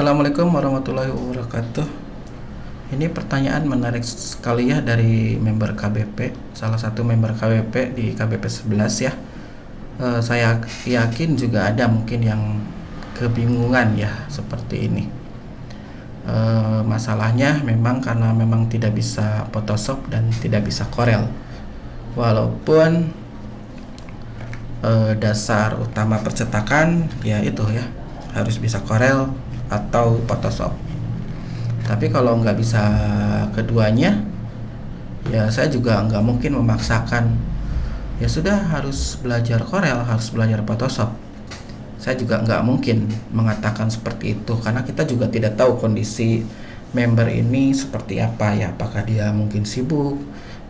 Assalamualaikum warahmatullahi wabarakatuh. Ini pertanyaan menarik sekali ya dari member KBP, salah satu member KBP di KBP 11 ya. Saya yakin juga ada mungkin yang kebingungan ya seperti ini. Masalahnya memang karena memang tidak bisa Photoshop dan tidak bisa Corel. Walaupun dasar utama percetakan ya itu ya harus bisa Corel atau Photoshop. Tapi kalau nggak bisa keduanya, ya saya juga nggak mungkin memaksakan. Ya sudah harus belajar Corel, harus belajar Photoshop. Saya juga nggak mungkin mengatakan seperti itu karena kita juga tidak tahu kondisi member ini seperti apa ya. Apakah dia mungkin sibuk,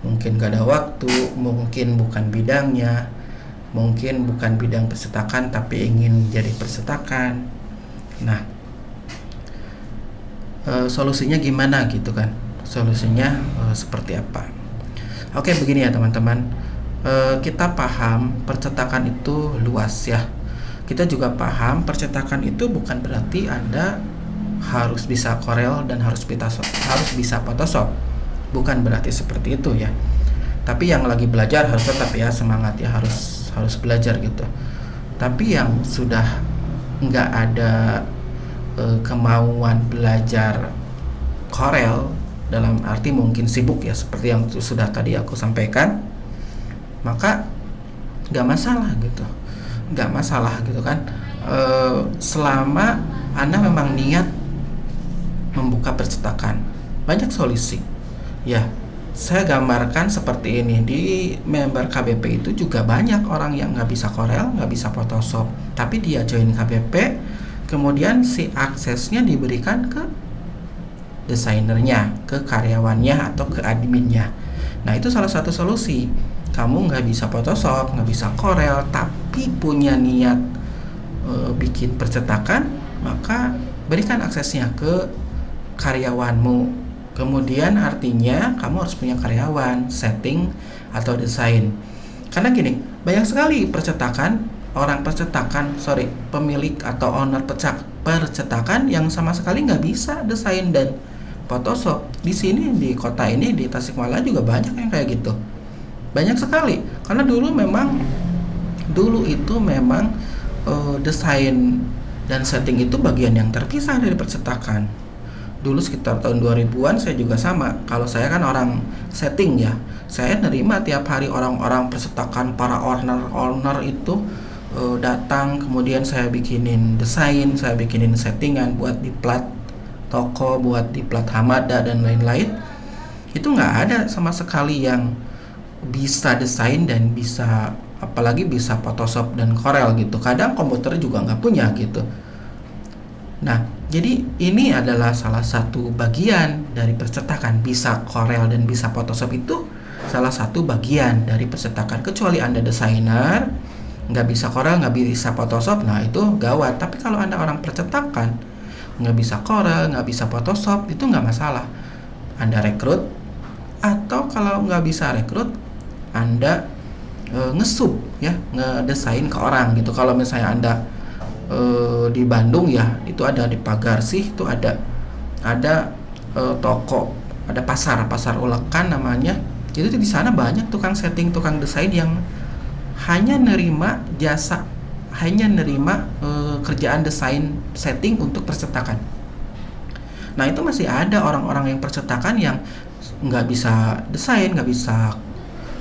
mungkin nggak ada waktu, mungkin bukan bidangnya, mungkin bukan bidang percetakan tapi ingin jadi percetakan. Nah, solusinya gimana gitu kan? Solusinya seperti apa? Oke, begini ya teman-teman. Kita paham percetakan itu luas ya. Kita juga paham percetakan itu bukan berarti Anda harus bisa Corel dan harus bisa Photoshop. Bukan berarti seperti itu ya. Tapi yang lagi belajar harus tetap ya semangat ya, harus belajar gitu. Tapi yang sudah nggak ada kemauan belajar Corel dalam arti mungkin sibuk ya seperti yang sudah tadi aku sampaikan, maka nggak masalah gitu kan. Selama Anda memang niat membuka percetakan, banyak solusi ya. Saya gambarkan seperti ini, di member KBP itu juga banyak orang yang nggak bisa Corel, nggak bisa Photoshop, tapi dia join KBP, kemudian si aksesnya diberikan ke desainernya, ke karyawannya atau ke adminnya. Nah, itu salah satu solusi. Kamu nggak bisa Photoshop, nggak bisa Corel, tapi punya niat bikin percetakan, maka berikan aksesnya ke karyawanmu. Kemudian artinya kamu harus punya karyawan, setting atau desain. Karena gini, banyak sekali pemilik atau owner percetakan yang sama sekali nggak bisa desain dan Photoshop. Di sini di kota ini di Tasikmalaya juga banyak yang kayak gitu. Banyak sekali. Karena dulu itu memang desain dan setting itu bagian yang terpisah dari percetakan. Dulu sekitar tahun 2000-an saya juga sama. Kalau saya kan orang setting ya. Saya nerima tiap hari orang-orang percetakan, para owner itu datang, kemudian saya bikinin desain, saya bikinin settingan buat di plat toko, buat di plat Hamada dan lain-lain. Itu nggak ada sama sekali yang bisa desain dan bisa, apalagi bisa Photoshop dan Corel gitu. Kadang komputer juga nggak punya gitu. Nah, jadi ini adalah salah satu bagian dari percetakan. Bisa Corel dan bisa Photoshop itu salah satu bagian dari percetakan. Kecuali Anda desainer, nggak bisa Corel, nggak bisa Photoshop, nah itu gawat. Tapi kalau Anda orang percetakan, nggak bisa Corel, nggak bisa Photoshop, itu nggak masalah. Anda rekrut, atau kalau nggak bisa rekrut, Anda ngesub ya, ngedesain ke orang gitu. Kalau misalnya Anda di Bandung ya, itu ada di Pagarsih, itu ada toko, ada pasar Ulekan namanya. Itu di sana banyak tukang setting, tukang desain yang hanya nerima jasa, kerjaan desain setting untuk percetakan. Nah, itu masih ada orang-orang yang percetakan yang nggak bisa desain, nggak bisa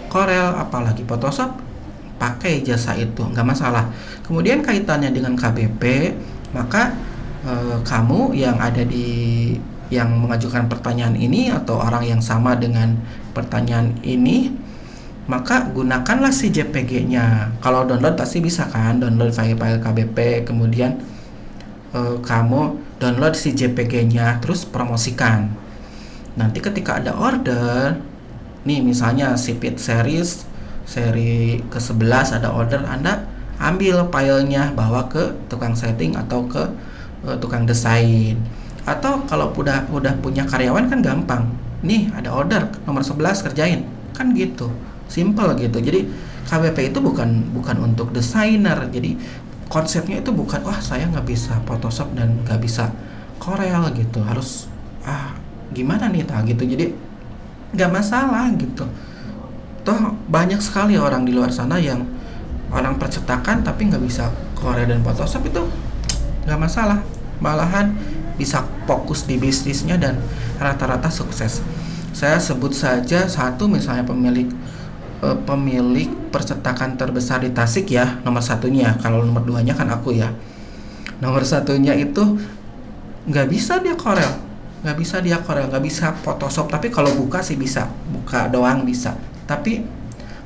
Corel, apalagi Photoshop, pakai jasa itu, nggak masalah. Kemudian kaitannya dengan KBP, maka kamu yang yang mengajukan pertanyaan ini atau orang yang sama dengan pertanyaan ini, maka gunakanlah si JPG-nya. Kalau download pasti bisa kan, download file KBP, kemudian kamu download si JPG-nya, terus promosikan. Nanti ketika ada order, nih misalnya sipit seri ke-11 ada order, Anda ambil filenya, bawa ke tukang setting atau ke tukang desain. Atau kalau udah punya karyawan kan gampang. Nih ada order nomor 11, kerjain. Kan gitu. Simple gitu. Jadi KBP itu bukan untuk desainer. Jadi konsepnya itu bukan, wah saya nggak bisa Photoshop dan nggak bisa Corel gitu, harus gimana nih gitu. Jadi nggak masalah gitu. Toh banyak sekali orang di luar sana yang orang percetakan tapi nggak bisa Corel dan Photoshop, itu nggak masalah, malahan bisa fokus di bisnisnya dan rata-rata sukses. Saya sebut saja satu, misalnya pemilik percetakan terbesar di Tasik ya, nomor satunya. Kalau nomor duanya kan aku ya. Nomor satunya itu nggak bisa dia Corel, nggak bisa Photoshop. Tapi kalau buka sih bisa, buka doang bisa. Tapi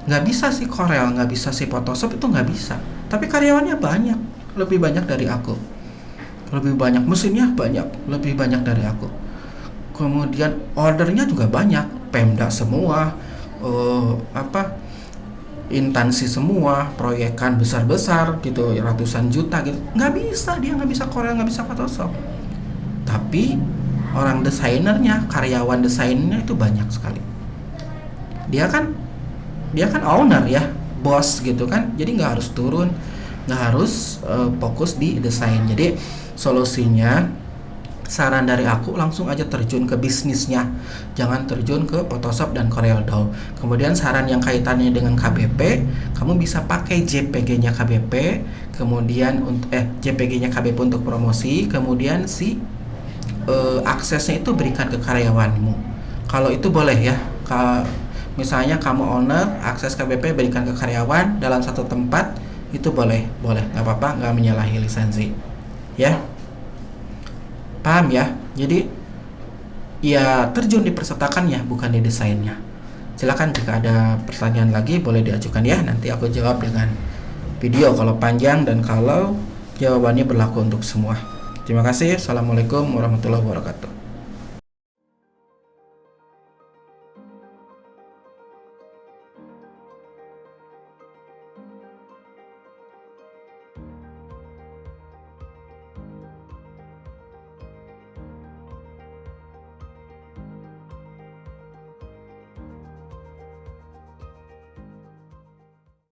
nggak bisa sih Corel, nggak bisa sih Photoshop, itu nggak bisa. Tapi karyawannya banyak, lebih banyak dari aku, lebih banyak mesinnya, lebih banyak dari aku. Kemudian ordernya juga banyak, Pemda semua, instansi semua, proyekan besar-besar gitu, ratusan juta gitu. Dia nggak bisa Corel, nggak bisa Photoshop. Tapi orang desainernya, karyawan desainnya itu banyak sekali. Dia kan owner ya, bos gitu kan, jadi nggak harus turun, nggak harus fokus di desain. Jadi solusinya, saran dari aku, langsung aja terjun ke bisnisnya, jangan terjun ke Photoshop dan Corel Draw. Kemudian saran yang kaitannya dengan KBP, kamu bisa pakai JPG-nya KBP, kemudian JPG-nya KBP untuk promosi, kemudian aksesnya itu berikan ke karyawanmu. Kalau itu boleh ya. Misalnya kamu owner, akses KBP berikan ke karyawan dalam satu tempat, itu boleh, nggak apa-apa, nggak menyalahi lisensi, ya. Paham ya? Jadi ya terjun di percetakannya, bukan di desainnya. Silakan jika ada pertanyaan lagi boleh diajukan ya, nanti aku jawab dengan video kalau panjang dan kalau jawabannya berlaku untuk semua. Terima kasih. Assalamualaikum warahmatullahi wabarakatuh.